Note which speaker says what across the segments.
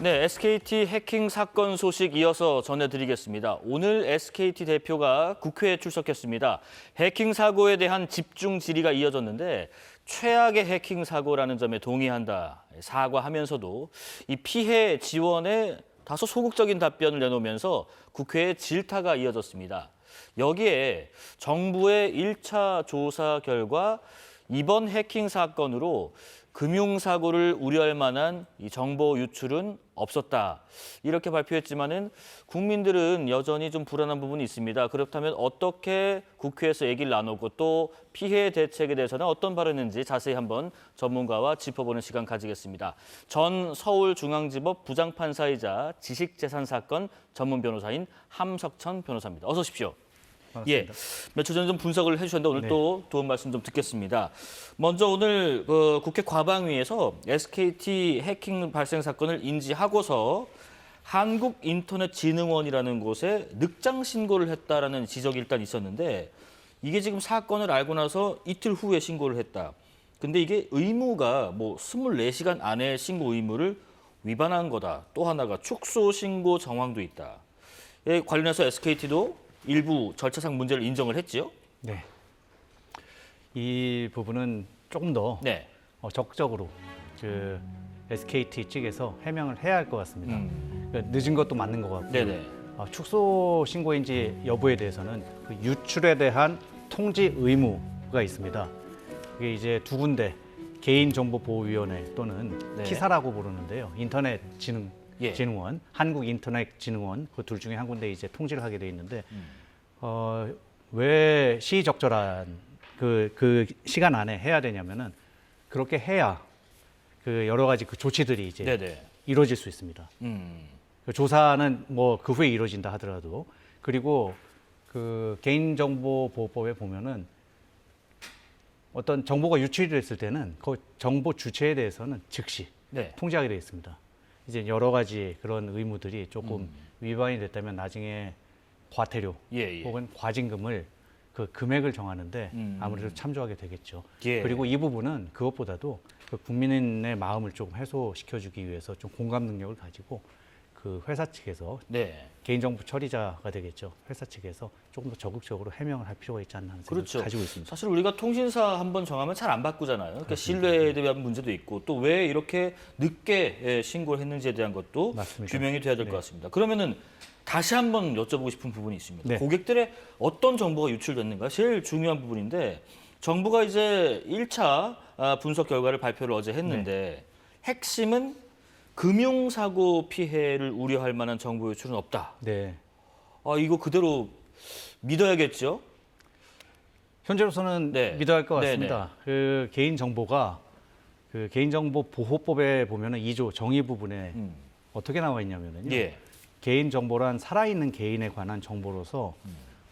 Speaker 1: 네, SKT 해킹 사건 소식 이어서 전해드리겠습니다. 오늘 SKT 대표가 국회에 출석했습니다. 해킹 사고에 대한 집중 질의가 이어졌는데 최악의 해킹 사고라는 점에 동의한다. 사과하면서도 이 피해 지원에 다소 소극적인 답변을 내놓으면서 국회에 질타가 이어졌습니다. 여기에 정부의 1차 조사 결과 이번 해킹 사건으로 금융사고를 우려할 만한 이 정보 유출은 없었다. 이렇게 발표했지만은 국민들은 여전히 좀 불안한 부분이 있습니다. 그렇다면 어떻게 국회에서 얘기를 나누고 또 피해 대책에 대해서는 어떤 발언인지 자세히 한번 전문가와 짚어보는 시간 가지겠습니다. 전 서울중앙지법 부장판사이자 지식재산사건 전문 변호사인 함석천 변호사입니다. 어서 오십시오. 예, 며칠 전에 좀 분석을 해주셨는데 오늘 또 도움 말씀 좀 듣겠습니다. 먼저 오늘 국회 과방위에서 SKT 해킹 발생 사건을 인지하고서 한국인터넷진흥원이라는 곳에 늑장 신고를 했다라는 지적이 일단 있었는데 이게 지금 사건을 알고 나서 이틀 후에 신고를 했다. 근데 이게 의무가 뭐 24시간 안에 신고 의무를 위반한 거다. 또 하나가 축소 신고 정황도 있다. 예, 관련해서 SKT도 일부 절차상 문제를 인정을 했지요?
Speaker 2: 네. 이 부분은 조금 더 적극적으로 SKT 측에서 해명을 해야 할 것 같습니다. 늦은 것도 맞는 것 같고 축소 신고인지 여부에 대해서는 그 유출에 대한 통지 의무가 있습니다. 이게 이제 두 군데 개인정보보호위원회 또는 키사라고 부르는데요. 인터넷진흥원, 한국인터넷진흥원 그 둘 중에 한 군데 이제 통지를 하게 돼 있는데 왜 시의적절한 그 시간 안에 해야 되냐면은 그렇게 해야 그 여러 가지 그 조치들이 이제 이루어질 수 있습니다. 그 조사는 뭐 그 후에 이루어진다 하더라도 그리고 그 개인정보보호법에 보면은 어떤 정보가 유출이 됐을 때는 그 정보 주체에 대해서는 즉시 통지하게 되어 있습니다. 이제 여러 가지 그런 의무들이 조금 위반이 됐다면 나중에 과태료 혹은 과징금을 그 금액을 정하는데 아무래도 참조하게 되겠죠. 그리고 이 부분은 그것보다도 그 국민의 마음을 조금 해소시켜주기 위해서 좀 공감 능력을 가지고 그 회사 측에서 개인정보 처리자가 되겠죠. 회사 측에서 조금 더 적극적으로 해명을 할 필요가 있지 않나 하는 생각을 가지고 있습니다.
Speaker 1: 사실 우리가 통신사 한번 정하면 잘 안 바꾸잖아요. 그러니까 신뢰에 대한 문제도 있고 또 왜 이렇게 늦게 신고를 했는지에 대한 것도 규명이 돼야 될 것 같습니다. 그러면은 다시 한번 여쭤보고 싶은 부분이 있습니다. 고객들의 어떤 정보가 유출됐는가 제일 중요한 부분인데 정부가 이제 1차 분석 결과를 발표를 어제 했는데 핵심은 금융사고 피해를 우려할 만한 정보 유출은 없다. 이거 그대로 믿어야겠죠?
Speaker 2: 현재로서는 믿어야 할 것 같습니다. 그 개인정보가 그 개인정보보호법에 보면은 2조 정의 부분에 어떻게 나와 있냐면요. 개인정보란 살아있는 개인에 관한 정보로서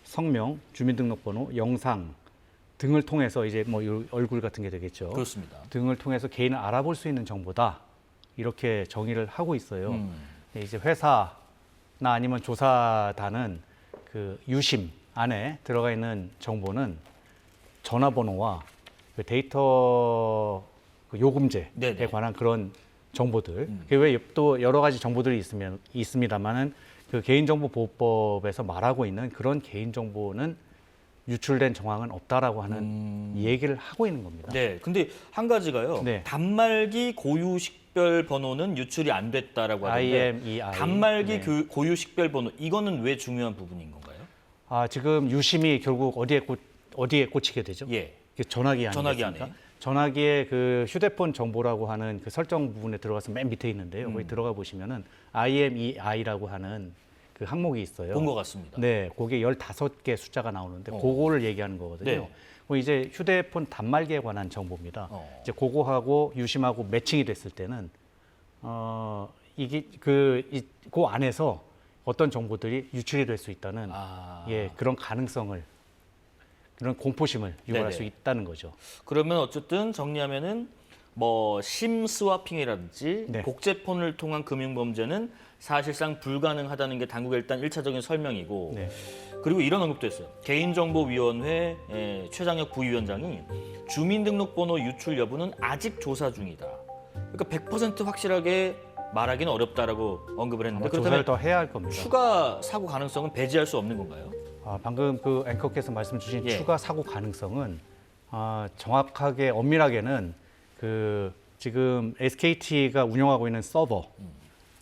Speaker 2: 성명, 주민등록번호, 영상 등을 통해서 이제 뭐 얼굴 같은 게 되겠죠.
Speaker 1: 그렇습니다.
Speaker 2: 등을 통해서 개인을 알아볼 수 있는 정보다. 이렇게 정의를 하고 있어요. 이제 회사나 아니면 조사단은 그 유심 안에 들어가 있는 정보는 전화번호와 그 데이터 그 요금제에 관한 그런 정보들. 그 외에 또 여러 가지 정보들이 있습니다만은 그 개인정보보호법에서 말하고 있는 그런 개인정보는 유출된 정황은 없다라고 하는 얘기를 하고 있는 겁니다.
Speaker 1: 근데 한 가지가요. 단말기 고유 식별 번호는 유출이 안 됐다라고 하는데
Speaker 2: IMEI.
Speaker 1: 단말기 그 고유 식별 번호 이거는 왜 중요한 부분인 건가요?
Speaker 2: 지금 유심이 결국 어디에 꽂히게 되죠? 전화기 아니겠습니까? 전화기에 그 휴대폰 정보라고 하는 그 설정 부분에 들어가서 맨 밑에 있는데요. 거기 들어가 보시면은 IMEI라고 하는 그 항목이 있어요.
Speaker 1: 본 것 같습니다.
Speaker 2: 거기에 15개 숫자가 나오는데 그거를 얘기하는 거거든요. 이제 휴대폰 단말기에 관한 정보입니다. 이제 그거하고 유심하고 매칭이 됐을 때는 이게 그 안에서 어떤 정보들이 유출이 될 수 있다는 그런 가능성을 그런 공포심을 유발할 수 있다는 거죠.
Speaker 1: 그러면 어쨌든 정리하면은 뭐 심스와핑이라든지 복제폰을 통한 금융범죄는 사실상 불가능하다는 게 당국의 일단 1차적인 설명이고 그리고 이런 언급도 했어요. 개인정보위원회 최장혁 부위원장이 주민등록번호 유출 여부는 아직 조사 중이다. 그러니까 100% 확실하게 말하기는 어렵다라고 언급을 했는데
Speaker 2: 아마 조사를 더 해야 할 겁니다.
Speaker 1: 추가 사고 가능성은 배제할 수 없는 건가요?
Speaker 2: 방금 그 앵커께서 말씀 주신
Speaker 1: 예.
Speaker 2: 추가 사고 가능성은 정확하게 엄밀하게는 그 지금 SKT가 운영하고 있는 서버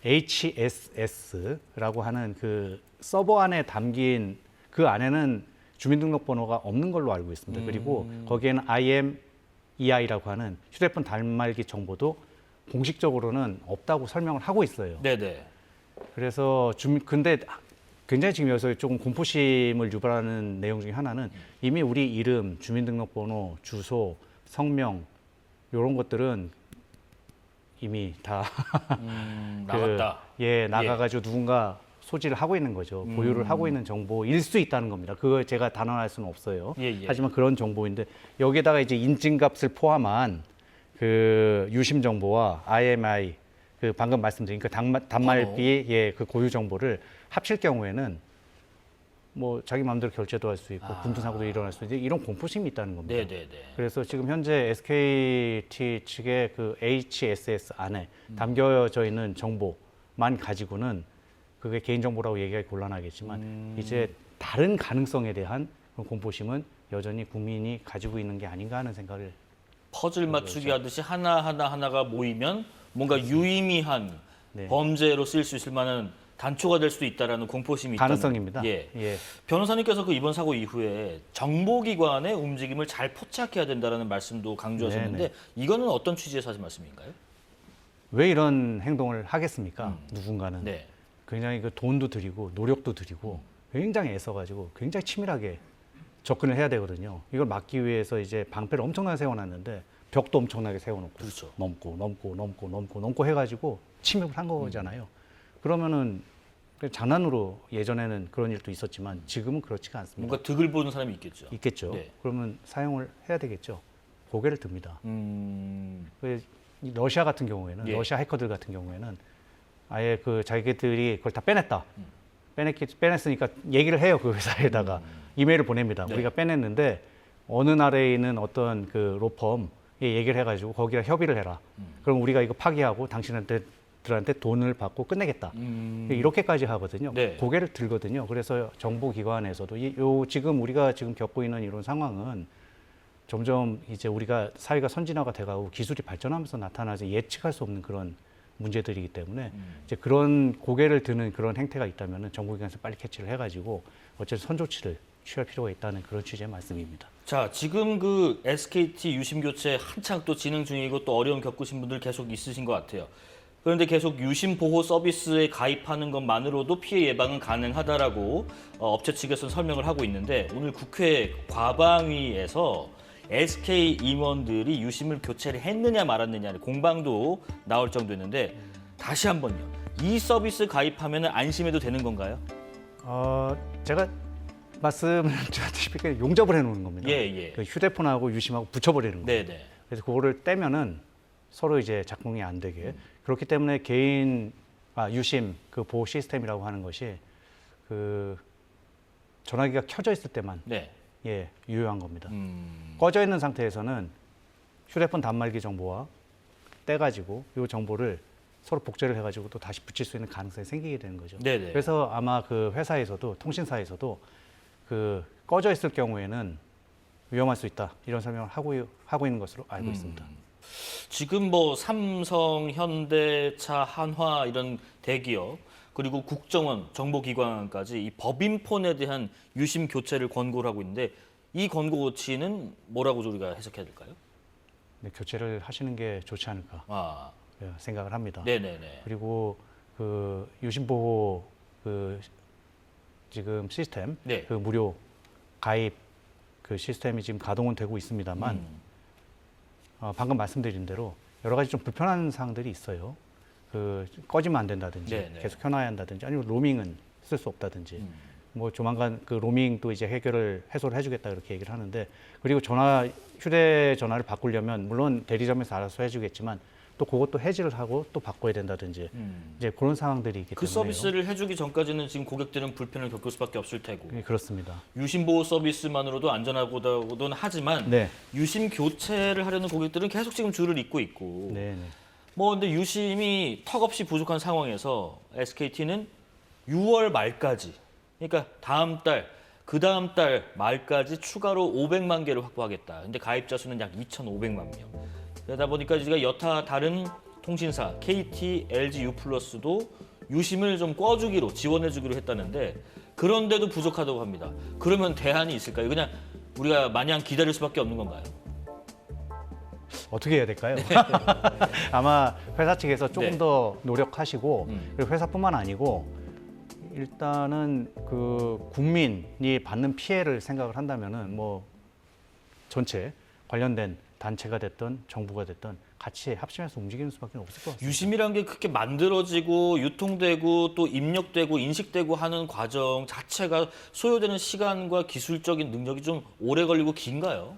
Speaker 2: HSS라고 하는 그 서버 안에 담긴 그 안에는 주민등록번호가 없는 걸로 알고 있습니다. 그리고 거기에는 IMEI라고 하는 휴대폰 단말기 정보도 공식적으로는 없다고 설명을 하고 있어요.
Speaker 1: 네네.
Speaker 2: 그래서 근데 굉장히 지금 여기서 조금 공포심을 유발하는 내용 중에 하나는 이미 우리 이름, 주민등록번호, 주소, 성명 이런 것들은 이미 다
Speaker 1: 나갔다.
Speaker 2: 나가가지고 누군가 소지를 하고 있는 거죠. 보유를 하고 있는 정보일 수 있다는 겁니다. 그걸 제가 단언할 수는 없어요. 하지만 그런 정보인데 여기에다가 이제 인증값을 포함한 그 유심 정보와 IMI 그 방금 말씀드린 그 단말기 그 고유 정보를 합칠 경우에는 뭐 자기 마음대로 결제도 할 수 있고 분투 사고도 일어날 수 있는데 이런 공포심이 있다는 겁니다.
Speaker 1: 네네네.
Speaker 2: 그래서 지금 현재 SKT 측의 그 HSS 안에 담겨져 있는 정보만 가지고는 그게 개인 정보라고 얘기하기 곤란하겠지만 이제 다른 가능성에 대한 그런 공포심은 여전히 국민이 가지고 있는 게 아닌가 하는 생각을
Speaker 1: 퍼즐 맞추기 하듯이 하나가 모이면 뭔가 유의미한
Speaker 2: 네.
Speaker 1: 범죄로 쓰일 수 있을 만한 단초가 될 수도 있다라는 공포심이 있다는
Speaker 2: 가능성입니다.
Speaker 1: 예.
Speaker 2: 예.
Speaker 1: 변호사님께서 그 이번 사고 이후에 정보기관의 움직임을 잘 포착해야 된다라는 말씀도 강조하셨는데
Speaker 2: 네네.
Speaker 1: 이거는 어떤 취지에서 하신 말씀인가요?
Speaker 2: 왜 이런 행동을 하겠습니까? 누군가는
Speaker 1: 네.
Speaker 2: 굉장히 그 돈도 들이고 노력도 들이고 굉장히 애써가지고 굉장히 치밀하게 접근을 해야 되거든요. 이걸 막기 위해서 이제 방패를 엄청나게 세워놨는데 벽도 엄청나게 세워놓고
Speaker 1: 그렇죠.
Speaker 2: 넘고 해가지고 침입을 한 거잖아요. 그러면은 장난으로 예전에는 그런 일도 있었지만 지금은 그렇지가 않습니다.
Speaker 1: 뭔가 득을 보는 사람이 있겠죠.
Speaker 2: 있겠죠.
Speaker 1: 네.
Speaker 2: 그러면 사용을 해야 되겠죠. 고개를 듭니다. 이 러시아 같은 경우에는
Speaker 1: 예.
Speaker 2: 러시아 해커들 같은 경우에는 아예 그 자기들이 그걸 다 빼냈다. 빼냈으니까 얘기를 해요. 그 회사에다가 이메일을 보냅니다.
Speaker 1: 네.
Speaker 2: 우리가 빼냈는데 어느 나라에 있는 어떤 그 로펌에 얘기를 해가지고 거기랑 협의를 해라. 그럼 우리가 이거 파기하고 당신들한테 돈을 받고 끝내겠다. 이렇게까지 하거든요.
Speaker 1: 네.
Speaker 2: 고개를 들거든요. 그래서 정보기관에서도 지금 우리가 지금 겪고 있는 이런 상황은 점점 이제 우리가 사회가 선진화가 돼가고 기술이 발전하면서 나타나서 예측할 수 없는 그런 문제들이기 때문에 이제 그런 고개를 드는 그런 행태가 있다면 정보기관에서 빨리 캐치를 해가지고 어쨌든 선조치를 취할 필요가 있다는 그런 취지의 말씀입니다.
Speaker 1: 자, 지금 그 SKT 유심 교체 한창 또 진행 중이고 또 어려움 겪으신 분들 계속 있으신 것 같아요. 그런데 계속 유심 보호 서비스에 가입하는 것만으로도 피해 예방은 가능하다라고 업체 측에서는 설명을 하고 있는데 오늘 국회 과방위에서 SK 임원들이 유심을 교체를 했느냐 말았느냐 공방도 나올 정도였는데 다시 한번요. 이 서비스 가입하면 안심해도 되는 건가요?
Speaker 2: 제가 말씀을 드렸다시피 용접을 해놓는 겁니다.
Speaker 1: 예.
Speaker 2: 그 휴대폰하고 유심하고 붙여버리는 거예요.
Speaker 1: 네네.
Speaker 2: 그래서 그거를 떼면은 서로 이제 작동이 안 되게 그렇기 때문에 개인 유심 그 보호 시스템이라고 하는 것이 그 전화기가 켜져 있을 때만
Speaker 1: 네.
Speaker 2: 유효한 겁니다. 꺼져 있는 상태에서는 휴대폰 단말기 정보와 떼가지고 이 정보를 서로 복제를 해가지고 또 다시 붙일 수 있는 가능성이 생기게 되는 거죠.
Speaker 1: 네네.
Speaker 2: 그래서 아마 그 회사에서도 통신사에서도 그 꺼져 있을 경우에는 위험할 수 있다 이런 설명을 하고 있는 것으로 알고 있습니다.
Speaker 1: 지금 뭐 삼성, 현대차, 한화 이런 대기업 그리고 국정원, 정보기관까지 이 법인폰에 대한 유심 교체를 권고를 하고 있는데 이 권고 고치는 뭐라고 우리가 해석해야 될까요?
Speaker 2: 네, 교체를 하시는 게 좋지 않을까 생각을 합니다.
Speaker 1: 네네네.
Speaker 2: 그리고 그 유심 보호 그 지금 시스템
Speaker 1: 네.
Speaker 2: 그 무료 가입 그 시스템이 지금 가동은 되고 있습니다만 방금 말씀드린 대로 여러 가지 좀 불편한 사항들이 있어요. 그 꺼지면 안 된다든지
Speaker 1: 네네.
Speaker 2: 계속 켜놔야 한다든지 아니면 로밍은 쓸 수 없다든지 뭐 조만간 그 로밍도 이제 해소를 해주겠다 이렇게 얘기를 하는데 그리고 휴대전화를 바꾸려면 물론 대리점에서 알아서 해주겠지만 또 그것도 해지를 하고 또 바꿔야 된다든지 이제 그런 상황들이 있기
Speaker 1: 그
Speaker 2: 때문에
Speaker 1: 서비스를 해주기 전까지는 지금 고객들은 불편을 겪을 수밖에 없을 테고
Speaker 2: 그렇습니다.
Speaker 1: 유심 보호 서비스만으로도 안전하고는 하지만
Speaker 2: 네.
Speaker 1: 유심 교체를 하려는 고객들은 계속 지금 줄을 잇고 있고
Speaker 2: 네.
Speaker 1: 뭐 근데 유심이 턱없이 부족한 상황에서 SKT는 6월 말까지, 그러니까 다음 달, 그 다음 달 말까지 추가로 500만 개를 확보하겠다. 근데 가입자 수는 약 2,500만 명. 그러다 보니까 우리가 여타 다른 통신사 KT, LG U+도 유심을 좀 꿔주기로 지원해주기로 했다는데 그런데도 부족하다고 합니다. 그러면 대안이 있을까요? 그냥 우리가 마냥 기다릴 수밖에 없는 건가요?
Speaker 2: 어떻게 해야 될까요? 아마 회사 측에서 조금
Speaker 1: 네.
Speaker 2: 더 노력하시고 그리고 회사뿐만 아니고 일단은 그 국민이 받는 피해를 생각을 한다면은 뭐 전체 관련된 단체가 됐든 정부가 됐든 같이 합심해서 움직이는 수밖에 없을 것 같습니다.
Speaker 1: 유심이란 게 그렇게 만들어지고 유통되고 또 입력되고 인식되고 하는 과정 자체가 소요되는 시간과 기술적인 능력이 좀 오래 걸리고 긴가요?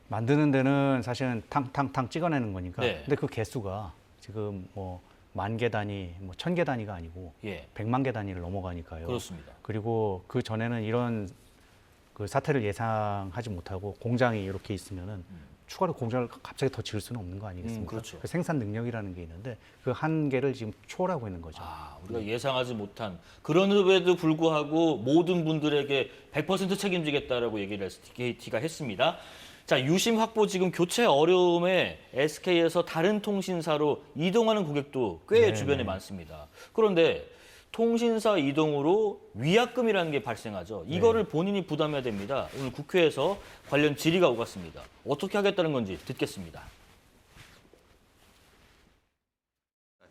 Speaker 2: 만드는 데는 사실은 탕탕탕 찍어내는 거니까.
Speaker 1: 네.
Speaker 2: 근데 그 개수가 지금 뭐 10,000개 단위, 뭐 1,000개 단위가 아니고
Speaker 1: 예,
Speaker 2: 100만 개 단위를 넘어가니까요.
Speaker 1: 그렇습니다.
Speaker 2: 그리고 그 전에는 이런 그 사태를 예상하지 못하고 공장이 이렇게 있으면은 추가로 공장을 갑자기 더 지을 수는 없는 거 아니겠습니까?
Speaker 1: 그렇죠.
Speaker 2: 그 생산 능력이라는 게 있는데 그 한계를 지금 초월하고 있는 거죠.
Speaker 1: 우리가 예상하지 못한 그런데도 불구하고 모든 분들에게 100% 책임지겠다라고 얘기를 SKT가 했습니다. 자, 유심 확보 지금 교체 어려움에 SK에서 다른 통신사로 이동하는 고객도 꽤
Speaker 2: 네네.
Speaker 1: 주변에 많습니다. 그런데 통신사 이동으로 위약금이라는 게 발생하죠. 이거를 본인이 부담해야 됩니다. 오늘 국회에서 관련 질의가 오갔습니다. 어떻게 하겠다는 건지 듣겠습니다.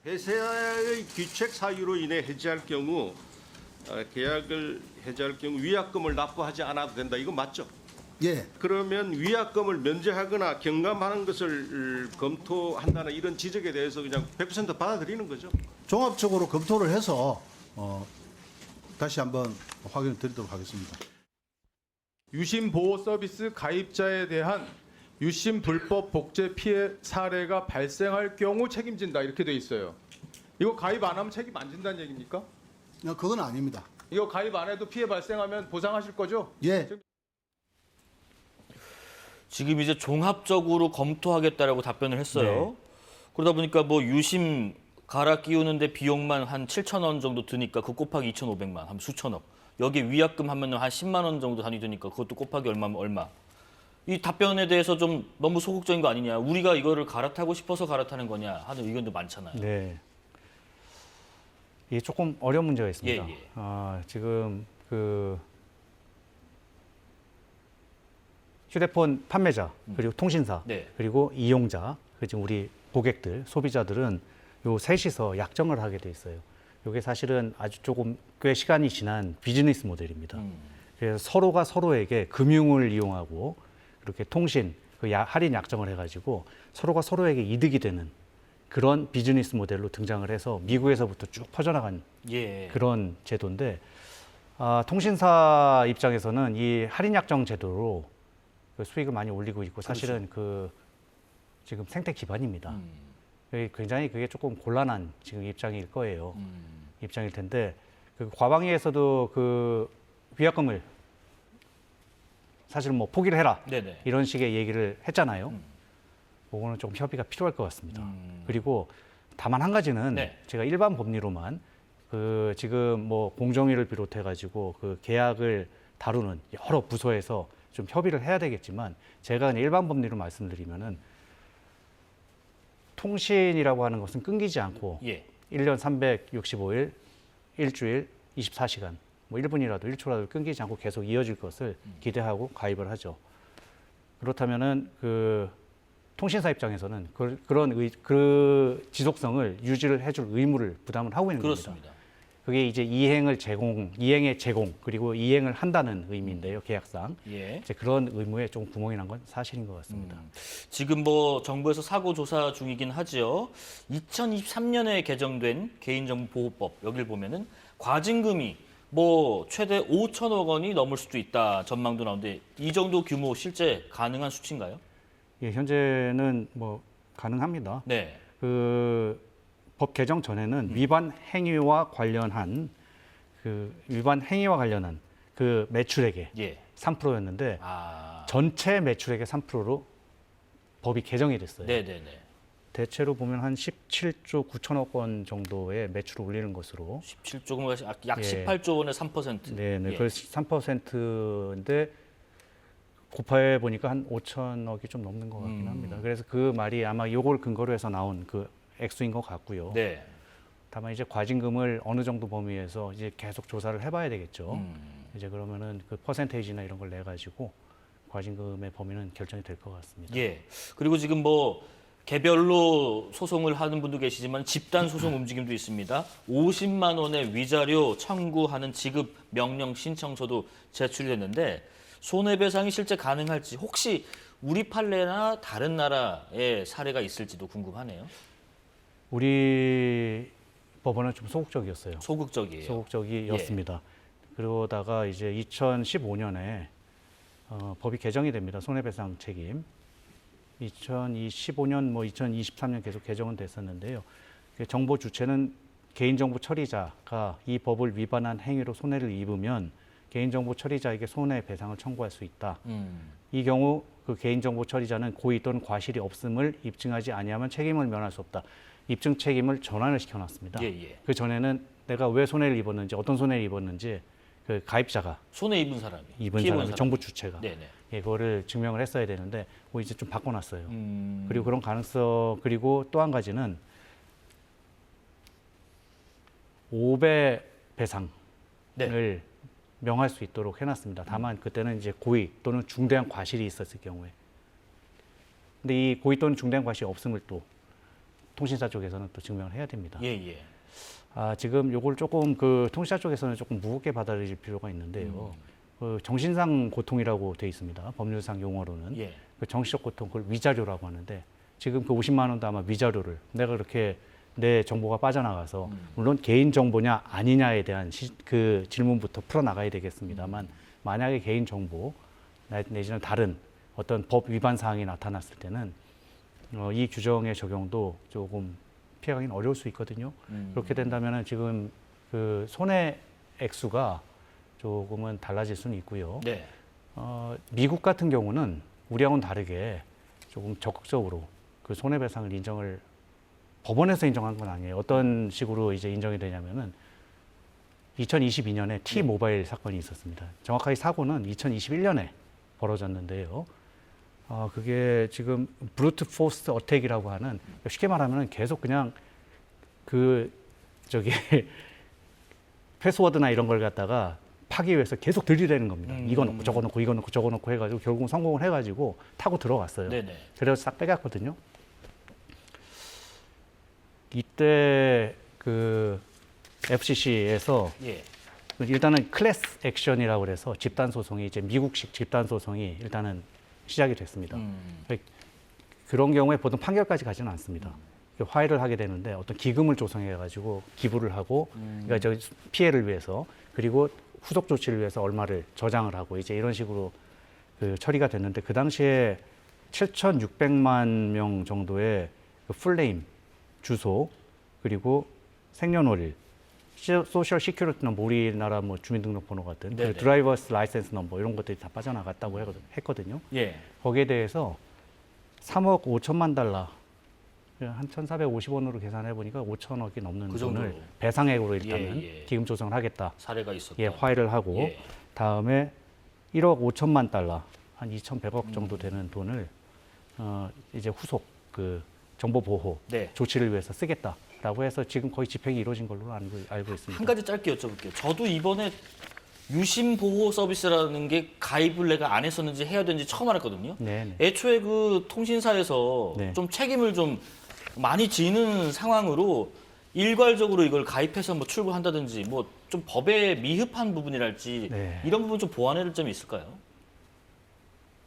Speaker 3: 회사의 귀책 사유로 인해 해지할 경우 계약을 해지할 경우 위약금을 납부하지 않아도 된다. 이거 맞죠?
Speaker 4: 예,
Speaker 3: 그러면 위약금을 면제하거나 경감하는 것을 검토한다는 이런 지적에 대해서 그냥 100% 받아들이는 거죠.
Speaker 4: 종합적으로 검토를 해서 다시 한번 확인을 드리도록 하겠습니다.
Speaker 5: 유심 보호 서비스 가입자에 대한 유심 불법 복제 피해 사례가 발생할 경우 책임진다 이렇게 돼 있어요. 이거 가입 안 하면 책임 안 진다는 얘기입니까?
Speaker 4: 그건 아닙니다.
Speaker 5: 이거 가입 안 해도 피해 발생하면 보상하실 거죠?
Speaker 4: 예,
Speaker 1: 지금 이제 종합적으로 검토하겠다라고 답변을 했어요. 그러다 보니까 뭐 유심 갈아 끼우는데 비용만 한 7,000원 정도 드니까 그 곱하기 2,500만 하면 수천억. 여기 위약금 하면은 한 10만 원 정도 단위 드니까 그것도 곱하기 얼마면 얼마. 이 답변에 대해서 좀 너무 소극적인 거 아니냐. 우리가 이거를 갈아타고 싶어서 갈아타는 거냐 하는 의견도 많잖아요.
Speaker 2: 네. 이게 조금 어려운 문제가 있습니다.
Speaker 1: 예, 예.
Speaker 2: 지금 그 휴대폰 판매자 그리고 통신사
Speaker 1: 네.
Speaker 2: 그리고 이용자 그 지금 우리 고객들 소비자들은 요 셋이서 약정을 하게 돼 있어요. 이게 사실은 아주 조금 꽤 시간이 지난 비즈니스 모델입니다. 그래서 서로가 서로에게 금융을 이용하고 이렇게 통신 그 할인 약정을 해가지고 서로가 서로에게 이득이 되는 그런 비즈니스 모델로 등장을 해서 미국에서부터 쭉 퍼져나간
Speaker 1: 예.
Speaker 2: 그런 제도인데 통신사 입장에서는 이 할인 약정 제도로 그 수익을 많이 올리고 있고 사실은 그 지금 생태 기반입니다. 굉장히 그게 조금 곤란한 지금 입장일 거예요. 입장일 텐데 그 과방위에서도 그 위약금을 사실 뭐 포기를 해라
Speaker 1: 네네.
Speaker 2: 이런 식의 얘기를 했잖아요. 그거는 좀 협의가 필요할 것 같습니다. 그리고 다만 한 가지는
Speaker 1: 네.
Speaker 2: 제가 일반 법리로만 그 지금 뭐 공정위를 비롯해 가지고 그 계약을 다루는 여러 부서에서 좀 협의를 해야 되겠지만 제가 그냥 일반 법리로 말씀드리면은 통신이라고 하는 것은 끊기지 않고
Speaker 1: 예.
Speaker 2: 1년 365일, 일주일, 24시간, 뭐 1분이라도 1초라도 끊기지 않고 계속 이어질 것을 기대하고 가입을 하죠. 그렇다면은 그 통신사 입장에서는 그 지속성을 유지를 해줄 의무를 부담을 하고 있는 겁니다.
Speaker 1: 그렇습니다.
Speaker 2: 그게 이제 이행의 제공 그리고 이행을 한다는 의미인데요, 계약상.
Speaker 1: 예.
Speaker 2: 이제 그런 의무에 좀 구멍이 난 건 사실인 것 같습니다.
Speaker 1: 지금 뭐 정부에서 사고 조사 중이긴 하지요. 2023년에 개정된 개인정보보호법 여기를 보면은 과징금이 뭐 최대 5천억 원이 넘을 수도 있다 전망도 나오는데 이 정도 규모 실제 가능한 수치인가요?
Speaker 2: 예, 현재는 뭐 가능합니다.
Speaker 1: 네.
Speaker 2: 그 법 개정 전에는 위반 행위와 관련한 그 매출액의
Speaker 1: 예.
Speaker 2: 3%였는데 전체 매출액의 3%로 법이 개정이 됐어요.
Speaker 1: 네네네.
Speaker 2: 대체로 보면 한 17조 9천억 원 정도의 매출을 올리는 것으로
Speaker 1: 17조금 약
Speaker 2: 예.
Speaker 1: 18조 원의 3%.
Speaker 2: 네, 네.
Speaker 1: 예.
Speaker 2: 그래서 3%인데 곱해 보니까 한 5천억이 좀 넘는 것 같긴 합니다. 그래서 그 말이 아마 요걸 근거로 해서 나온 그 액수인 것 같고요.
Speaker 1: 네.
Speaker 2: 다만 이제 과징금을 어느 정도 범위에서 이제 계속 조사를 해봐야 되겠죠. 이제 그러면은 그 퍼센테이지나 이런 걸 내 가지고 과징금의 범위는 결정이 될 것 같습니다.
Speaker 1: 예. 그리고 지금 뭐 개별로 소송을 하는 분도 계시지만 집단 소송 움직임도 있습니다. 50만 원의 위자료 청구하는 지급 명령 신청서도 제출됐는데 손해배상이 실제 가능할지 혹시 우리 판례나 다른 나라의 사례가 있을지도 궁금하네요.
Speaker 2: 우리 법원은 좀 소극적이었어요.
Speaker 1: 소극적이에요.
Speaker 2: 소극적이었습니다. 그러다가 이제 2015년에 법이 개정이 됩니다. 손해배상 책임. 2025년, 2023년 계속 개정은 됐었는데요. 정보 주체는 개인정보 처리자가 이 법을 위반한 행위로 손해를 입으면 개인정보 처리자에게 손해배상을 청구할 수 있다. 이 경우 그 개인정보 처리자는 고의 또는 과실이 없음을 입증하지 아니하면 책임을 면할 수 없다. 입증 책임을 전환을 시켜놨습니다.
Speaker 1: 예, 예.
Speaker 2: 그 전에는 내가 왜 손해를 입었는지, 어떤 손해를 입었는지 그 가입자가
Speaker 1: 손해 입은 사람이,
Speaker 2: 입은
Speaker 1: 피해 본
Speaker 2: 사람이 정부 주체가
Speaker 1: 네네.
Speaker 2: 예, 그거를 증명을 했어야 되는데 뭐 이제 좀 바꿔놨어요.
Speaker 1: 음.
Speaker 2: 그리고 그런 가능성, 그리고 또 한 가지는 5배 배상을
Speaker 1: 네.
Speaker 2: 명할 수 있도록 해놨습니다. 다만 그때는 이제 고의 또는 중대한 과실이 있었을 경우에. 근데 이 고의 또는 중대한 과실이 없음을 또 통신사 쪽에서는 또 증명을 해야 됩니다.
Speaker 1: 예, 예.
Speaker 2: 지금 요걸 조금 그 통신사 쪽에서는 조금 무겁게 받아들일 필요가 있는데요. 그 정신상 고통이라고 돼 있습니다. 법률상 용어로는.
Speaker 1: 예.
Speaker 2: 그 정신적 고통, 그걸 위자료라고 하는데 지금 그 50만 원도 아마 위자료를 내가 그렇게 내 정보가 빠져나가서 물론 개인 정보냐 아니냐에 대한 그 질문부터 풀어나가야 되겠습니다만 만약에 개인 정보 내지는 다른 어떤 법 위반 사항이 나타났을 때는 이 규정의 적용도 조금 피해가기는 어려울 수 있거든요. 그렇게 된다면은 지금 그 손해 액수가 조금은 달라질 수는 있고요.
Speaker 1: 네.
Speaker 2: 미국 같은 경우는 우리하고는 다르게 조금 적극적으로 그 손해배상을 인정을 법원에서 인정한 건 아니에요. 어떤 식으로 이제 인정이 되냐면은 2022년에 T-모바일 사건이 있었습니다. 정확하게 사고는 2021년에 벌어졌는데요. 그게 지금 브루트 포스 어택이라고 하는 쉽게 말하면 계속 그냥 그 패스워드나 이런 걸 갖다가 파기 위해서 계속 들이대는 겁니다. 이거 넣고 저거 넣고 이거 넣고 저거 넣고 해가지고 결국은 성공을 해가지고 타고 들어갔어요.
Speaker 1: 네네.
Speaker 2: 그래서 싹 빼갔거든요. 이때 그 FCC에서
Speaker 1: 예.
Speaker 2: 일단은 클래스 액션이라고 그래서 집단 소송이 이제 미국식 집단 소송이 일단은 시작이 됐습니다. 그런 경우에 보통 판결까지 가지는 않습니다. 화해를 하게 되는데 어떤 기금을 조성해 가지고 기부를 하고 그러니까 저 피해를 위해서 그리고 후속 조치를 위해서 얼마를 저장을 하고 이제 이런 식으로 그 처리가 됐는데 그 당시에 7,600만 명 정도의 그 풀네임 주소 그리고 생년월일 소셜 시큐리티 넘버 우리나라 뭐 주민등록번호 같은 그 드라이버스 라이센스 넘버 이런 것들이 다 빠져나갔다고 했거든요.
Speaker 1: 예.
Speaker 2: 거기에 대해서 3억 5천만 달러 한 1,450원으로 계산해 보니까 5천억이 넘는
Speaker 1: 그
Speaker 2: 돈을
Speaker 1: 정도로.
Speaker 2: 배상액으로 일단은
Speaker 1: 예, 예.
Speaker 2: 기금 조성을 하겠다.
Speaker 1: 사례가 있었다.
Speaker 2: 예, 화해를 하고
Speaker 1: 예.
Speaker 2: 다음에 1억 5천만 달러 한 2,100억 정도 되는 돈을 이제 후속 그 정보 보호
Speaker 1: 네.
Speaker 2: 조치를 위해서 쓰겠다라고 해서 지금 거의 집행이 이루어진 걸로 알고 있습니다.
Speaker 1: 한 가지 짧게 여쭤볼게요. 저도 이번에 유심 보호 서비스라는 게 가입을 내가 안 했었는지 해야 되는지 처음 알았거든요.
Speaker 2: 네,
Speaker 1: 애초에 그 통신사에서
Speaker 2: 네.
Speaker 1: 좀 책임을 좀 많이 지는 상황으로 일괄적으로 이걸 가입해서 뭐 출고한다든지 뭐 좀 법에 미흡한 부분이랄지
Speaker 2: 네.
Speaker 1: 이런 부분 좀 보완해야 될 점이 있을까요?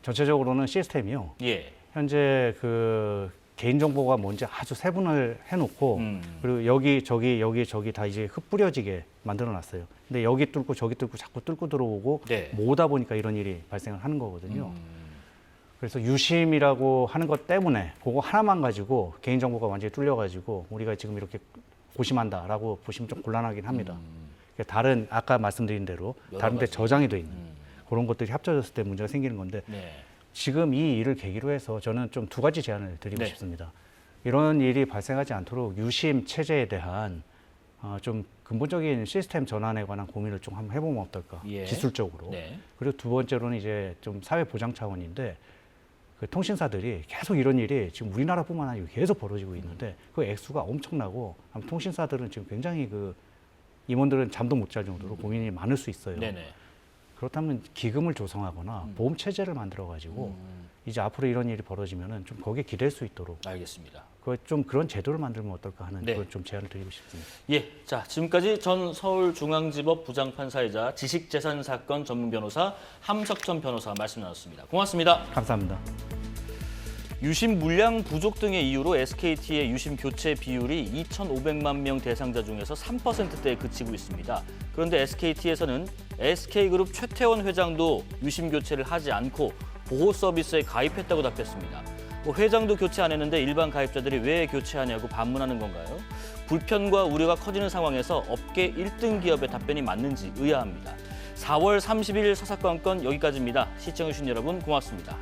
Speaker 2: 전체적으로는 시스템이요.
Speaker 1: 예.
Speaker 2: 현재 그 개인정보가 뭔지 아주 세분을 해놓고 그리고 여기 저기 다 이제 흩뿌려지게 만들어놨어요. 근데 여기 뚫고 저기 뚫고 자꾸 뚫고 들어오고
Speaker 1: 네.
Speaker 2: 모으다 보니까 이런 일이 발생을 하는 거거든요. 그래서 유심이라고 하는 것 때문에 그거 하나만 가지고 개인정보가 완전히 뚫려가지고 우리가 지금 이렇게 고심한다라고 보시면 좀 곤란하긴 합니다. 다른 아까 말씀드린 대로 다른 데
Speaker 1: 가지.
Speaker 2: 저장이 돼 있는 그런 것들이 합쳐졌을 때 문제가 생기는 건데
Speaker 1: 네.
Speaker 2: 지금 이 일을 계기로 해서 저는 좀 두 가지 제안을 드리고
Speaker 1: 네.
Speaker 2: 싶습니다. 이런 일이 발생하지 않도록 유심 체제에 대한 좀 근본적인 시스템 전환에 관한 고민을 좀 한번 해보면 어떨까?
Speaker 1: 예.
Speaker 2: 기술적으로.
Speaker 1: 네.
Speaker 2: 그리고 두 번째로는 이제 좀 사회 보장 차원인데 그 통신사들이 계속 이런 일이 지금 우리나라뿐만 아니고 계속 벌어지고 있는데 그 액수가 엄청나고 통신사들은 지금 굉장히 그 임원들은 잠도 못 잘 정도로 고민이 많을 수 있어요.
Speaker 1: 네네.
Speaker 2: 그렇다면 기금을 조성하거나 보험 체제를 만들어 가지고 이제 앞으로 이런 일이 벌어지면은 좀 거기에 기댈 수 있도록
Speaker 1: 알겠습니다.
Speaker 2: 좀 그런 제도를 만들면 어떨까 하는
Speaker 1: 네.
Speaker 2: 그걸 좀 제안을 드리고 싶습니다.
Speaker 1: 예, 자 지금까지 전 서울중앙지법 부장판사이자 지식재산사건 전문 변호사 함석천 변호사 말씀 나눴습니다. 고맙습니다.
Speaker 2: 감사합니다.
Speaker 1: 유심 물량 부족 등의 이유로 SKT의 유심 교체 비율이 2,500만 명 대상자 중에서 3%대에 그치고 있습니다. 그런데 SKT에서는 SK그룹 최태원 회장도 유심 교체를 하지 않고 보호 서비스에 가입했다고 답했습니다. 회장도 교체 안 했는데 일반 가입자들이 왜 교체하냐고 반문하는 건가요? 불편과 우려가 커지는 상황에서 업계 1등 기업의 답변이 맞는지 의아합니다. 4월 30일 사사건건 여기까지입니다. 시청해주신 여러분 고맙습니다.